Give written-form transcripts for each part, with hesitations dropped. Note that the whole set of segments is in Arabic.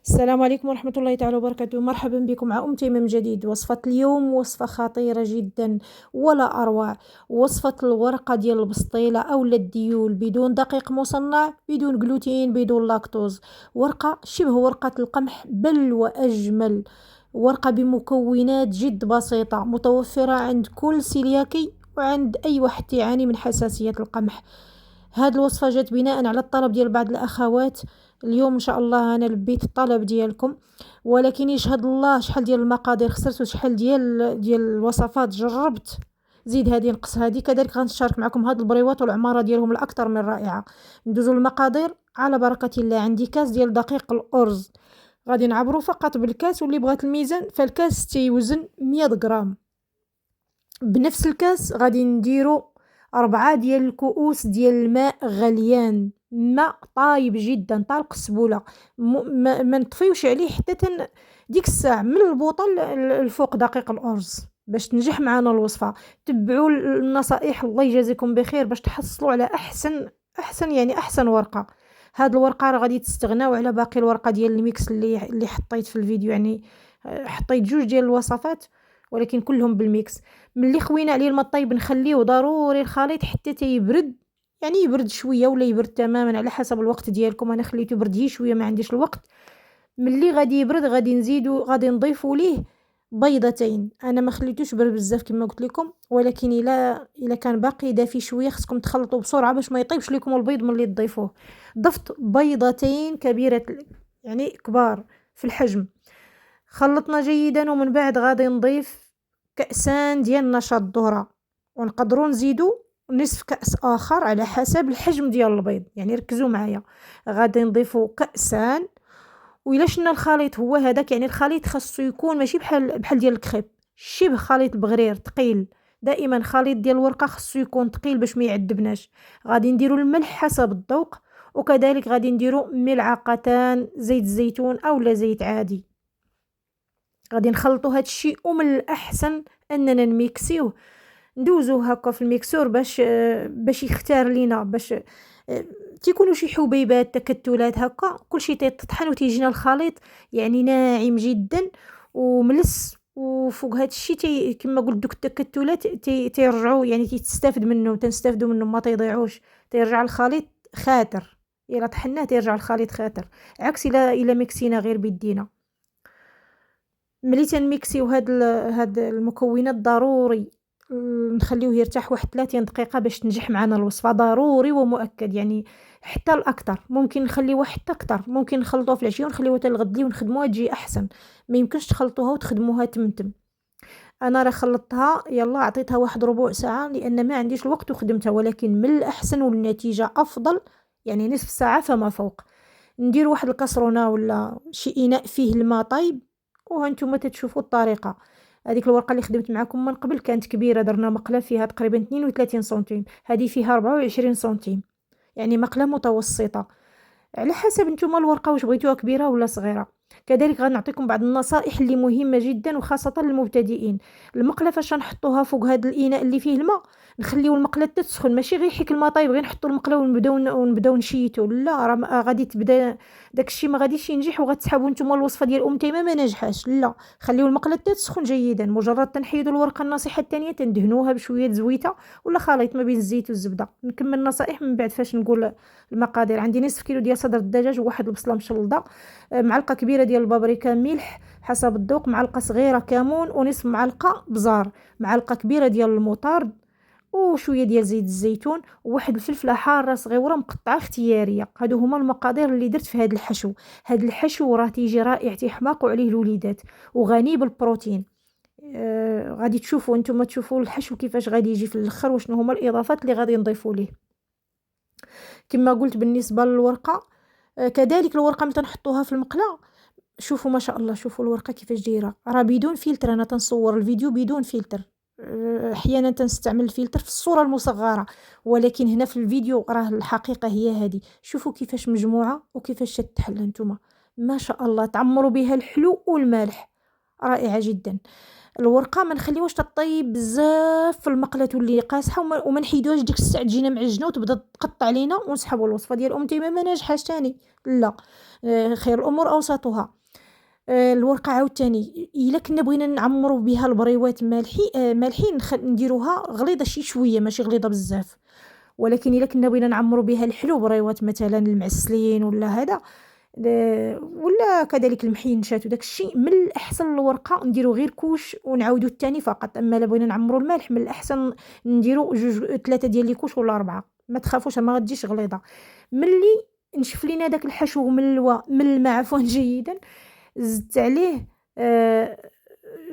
السلام عليكم ورحمة الله تعالى وبركاته. مرحبا بكم مع أم تيمم جديد. وصفة اليوم وصفة خطيرة جدا ولا أروع. وصفة الورقة ديال البسطيلة أو الديول بدون دقيق مصنع، بدون جلوتين، بدون لاكتوز. ورقة شبه ورقة القمح بل وأجمل. ورقة بمكونات جد بسيطة متوفرة عند كل سيلياكي وعند أي واحد يعاني من حساسية القمح. هاد الوصفة جات بناء على الطلب ديال بعض الأخوات. اليوم إن شاء الله أنا لبيت الطلب ديالكم، ولكن يشهد الله شحال ديال المقادير خسرت وشحال ديال الوصفات جربت. زيد هادي نقص هادي كذلك غنشارك معكم هاد البريوات والعمارة ديالهم الأكثر من رائعة. ندوزو المقادير على بركة الله. عندي كاس ديال دقيق الأرز، غادي نعبرو فقط بالكاس، واللي بغات الميزان فالكاس تيوزن 100 غرام. بنفس الكاس غادي نديرو 4 ديال الكؤوس ديال الماء غليان، ماء طايب جدا طالق السبولة. ما نطفيوش عليه حتى ديك الساعة من البوطة الفوق دقيق الأرز باش تنجح معنا الوصفة. تبعوا النصائح الله يجازيكم بخير باش تحصلوا على أحسن يعني أحسن ورقة. هاد الورقة راه غادي تستغناو على باقي الورقة ديال الميكس اللي حطيت في الفيديو يعني. حطيت جوج ديال الوصفات ولكن كلهم بالميكس. ملي خوينا عليه الماء طيب نخليه ضروري الخليط حتى تيبرد، يعني يبرد شويه ولا يبرد تماما على حسب الوقت ديالكم. انا خليته يبرد هي شويه، ما عنديش الوقت. ملي غادي يبرد غادي نضيفوا ليه بيضتين. انا ما خليتوش برد بزاف كما قلت لكم، ولكن الا كان باقي دافي شويه خصكم تخلطوا بسرعه باش ما يطيبش لكم البيض ملي تضيفوه. ضفت بيضتين كبيره يعني كبار في الحجم. خلطنا جيدا ومن بعد غادي نضيف كأسان ديال نشا الذرة، ونقدروا نزيدوا نصف كأس آخر على حسب الحجم ديال البيض، يعني ركزوا معايا. غادي نضيفوا كأسان. وإلا شنا الخليط هو هذاك، يعني الخليط خاصو يكون ماشي بحال ديال الكريب، شبه خليط البغرير ثقيل. دائما خليط ديال الورقه خاصو يكون ثقيل باش ما يعذبناش. غادي نديروا الملح حسب الذوق، وكذلك غادي نديروا ملعقتان زيت الزيتون او لا زيت عادي. غادي نخلطوا هاد الشيء، ومن الاحسن اننا نميكسيوه، ندوزوه هكا في الميكسور باش يختار لينا، باش تيكونوا شي حبيبات تكتلات هكا كلشي تيطحن وتيجينا الخليط يعني ناعم جدا وملس. وفوق هاد الشيء كما قلت دوك التكتلات تيرجعوا، يعني تستافد منه، تنستافدوا منه ما تيضيعوش. تيرجع الخليط خاتر، الا طحناه تيرجع الخليط خاتر، عكس الا ميكسينا غير بيدينا. ملي تنميكسيو هاد المكونات ضروري نخليوه يرتاح واحد 30 دقيقة باش تنجح معنا الوصفة، ضروري ومؤكد يعني. حتى الأكثر ممكن نخليوها حتى أكثر، ممكن نخلطوها في العشية ونخليوها حتى الغد لي ونخدموها تجي أحسن. ما يمكنش تخلطوها وتخدموها تمتم. أنا راه خلطتها يلا عطيتها واحد ربع ساعة لأن ما عنديش الوقت وخدمتها، ولكن من الأحسن والنتيجة أفضل يعني نصف ساعة فما فوق. ندير واحد الكاسرونة ولا شي إناء فيه الماء طيب، وهانتوما تتشوفوا الطريقه. هذيك الورقه اللي خدمت معكم من قبل كانت كبيره، درنا مقله فيها تقريبا 32 سنتيم، هذه فيها 24 سنتيم، يعني مقله متوسطه. على حسب نتوما الورقه واش بغيتوها كبيره ولا صغيره. كذلك غنعطيكم بعض النصائح اللي مهمه جدا وخاصه للمبتدئين. المقله فاش نحطوها فوق هذا الاناء اللي فيه الماء، نخليو المقله تسخن، ماشي غير يحك الماء طايب غير نحطوا المقله ونبداو نشيتو، لا راه غادي تبدا داكشي ما غاديش ينجح، وغتسحبوا نتوما الوصفه ديال ام تيمه ما نجحش. لا، خليو المقله تسخن جيدا. مجرد تنحيدوا الورقه، النصيحه الثانيه تندهنوها بشويه زويته ولا خليط ما بين الزيت والزبده. نكمل النصائح من بعد فاش نقول المقادير. عندي نصف كيلو ديال صدر الدجاج وواحد البصله مشلضه، معلقه كبيره ديال البابريكا، ملح حسب الذوق، معلقه صغيره كمون، ونصف معلقه بزار، معلقه كبيره ديال المطارد، وشويه ديال زيت الزيتون، وواحد الفلفله حاره صغيره مقطعه اختياريه. هادو هما المقادير اللي درت في هذا الحشو. هذا الحشو راه تيجي رائع، تيحماقوا عليه الوليدات وغني بالبروتين. غادي تشوفوا انتم، تشوفوا الحشو كيفاش غادي يجي في الاخر وشنو هما الاضافات اللي غادي نضيفوا ليه. كما قلت بالنسبه للورقه، كذلك الورقه متى نحطوها في المقله، شوفوا ما شاء الله، شوفوا الورقه كيفاش دايره، راه بدون فلتر. انا تنصور الفيديو بدون فلتر، احيانا تنستعمل الفلتر في الصوره المصغره، ولكن هنا في الفيديو راه الحقيقه هي هذه. شوفوا كيفاش مجموعه وكيفاش تتحل. نتوما ما شاء الله تعمروا بها الحلو والمالح. رائعة جدا. الورقه ما نخليوهاش تطيب بزاف في المقله تولي قاصحه، وما نحيدوهاش ديك الساعه تجينا معجنه وتبدا تقطع علينا ونسحبوا الوصفه ديال تيمه ما ناجحاش تاني. لا، خير الامور اوسطها. الورقه عاوتاني الا كنا بغينا نعمروا بها البريوات مالحين نديروها غليظه شي شويه ماشي غليظه بزاف. ولكن الا كنا بغينا نعمروا بها الحلو بريوات مثلا المعسلين ولا هذا، ولا كذلك المحينشات وداك الشيء، من الاحسن الورقه نديرو غير كوش ونعاودو الثاني فقط. اما الا بغينا نعمرو الملح من الاحسن نديرو جوج 3 ديال لي كوش ولا 4. ما تخافوش ما غتجيش غليظه. ملي نشف لينا داك الحشو ملمع عفوا جيدا، زدت عليه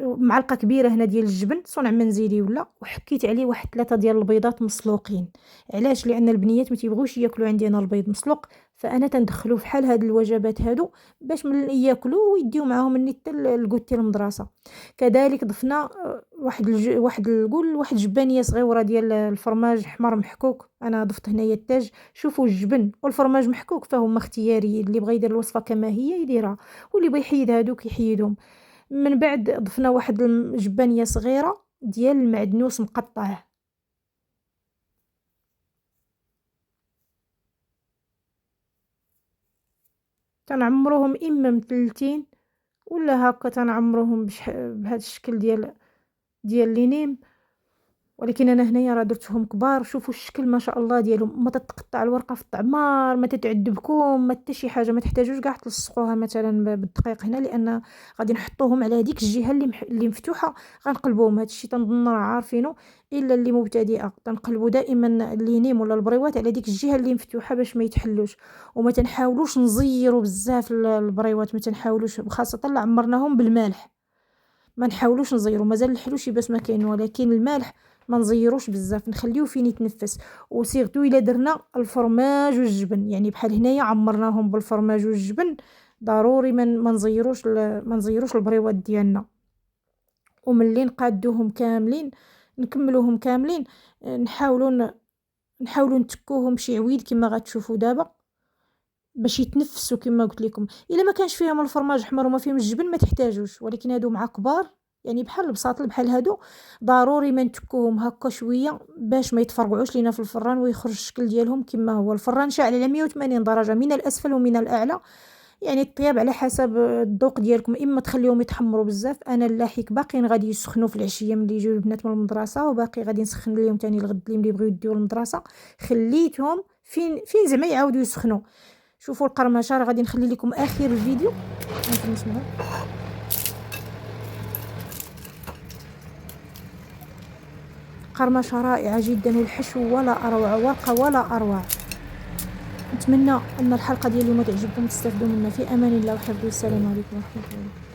معلقه كبيره هنا ديال الجبن صنع منزلي وحكيت عليه واحد 3 ديال البيضات مسلوقين. علاش؟ لان البنيات ما تيبغوش ياكلوا عندي انا البيض مسلوق، فانا تندخلو في حال هاد الوجبات هادو باش من ياكلوا ويديو معاهم النت الكوتي المدرسه. كذلك ضفنا واحد جبانيه صغيره ديال الفرماج حمر محكوك، انا ضفت هنايا التاج. شوفوا الجبن والفرماج محكوك فهما اختياري، اللي بغى يدير الوصفه كما هي يديرها، واللي بغى يحيد هادوك يحيدهم. من بعد ضفنا واحد الجبانيه صغيره ديال المعدنوس مقطع. تنعمروهم اما مثلثين ولا هكا تنعمروهم بهذا الشكل ديال لينيم. ولكن انا هنايا راه درتهم كبار. شوفوا الشكل ما شاء الله ديالهم، ما تتقطع الورقه في الطعمار، ما تتعذبكم، ما حتى شي حاجه. ما تحتاجوش كاع تلصقوها مثلا بالدقيق هنا، لان غادي نحطوهم على هذيك الجهه اللي مفتوحه. غنقلبوهم، هادشي تنظن راه عارفينه، الا اللي مبتدئه تنقلبوا دائما اللينيم ولا البريوات على ديك الجهه اللي مفتوحه باش ما يتحلوش. وما تنحاولوش نزيروا بزاف البريوات، ما تنحاولوش، خاصه لا عمرناهم بالملح. ما نحاولوش نزيرو، مازال الحلو شي باش ما كاين، ولكن المالح ما نزيروش بزاف، نخليوه فين يتنفس. وصيغتو الا درنا الفرماج والجبن، يعني بحال هنايا عمرناهم بالفرماج والجبن، ضروري ما نزيروش البريوات ديالنا. وملي نقادوهم كاملين نكملوهم كاملين، نحاولوا نتكوهم شي عويد كما غتشوفوا دابا باش يتنفسوا كما قلت لكم. الا ما كانش فيهم الفرماج احمر وما فيهم الجبن ما تحتاجوش، ولكن هادو مع كبار يعني بحال البساطل بحال هادو ضروري ما نتكوهم هكا شويه باش ما يتفرقعوش لينا في الفران ويخرج الشكل ديالهم كما هو. الفران شاعل على 180 درجه من الاسفل ومن الاعلى، يعني الطياب على حسب الذوق ديالكم. اما تخليهم يتحمروا بزاف، انا اللاحق باقيين غادي يسخنوا في العشيه ملي يجيو البنات من المدرسه، وباقي غادي نسخن لهم ثاني الغد اللي بغيو يديو للمدرسه. خليتهم فين زعما يعاودوا يسخنوا. شوفوا القرمشه راه غادي نخلي لكم اخر الفيديو. نسمعوا قرمشه رائعه جدا، والحشو ولا اروع، ورقه ولا اروع. نتمنى ان الحلقه ديال اليوم تعجبكم، تستافدوا منها. في امان الله وحفظه. السلام عليكم ورحمه الله.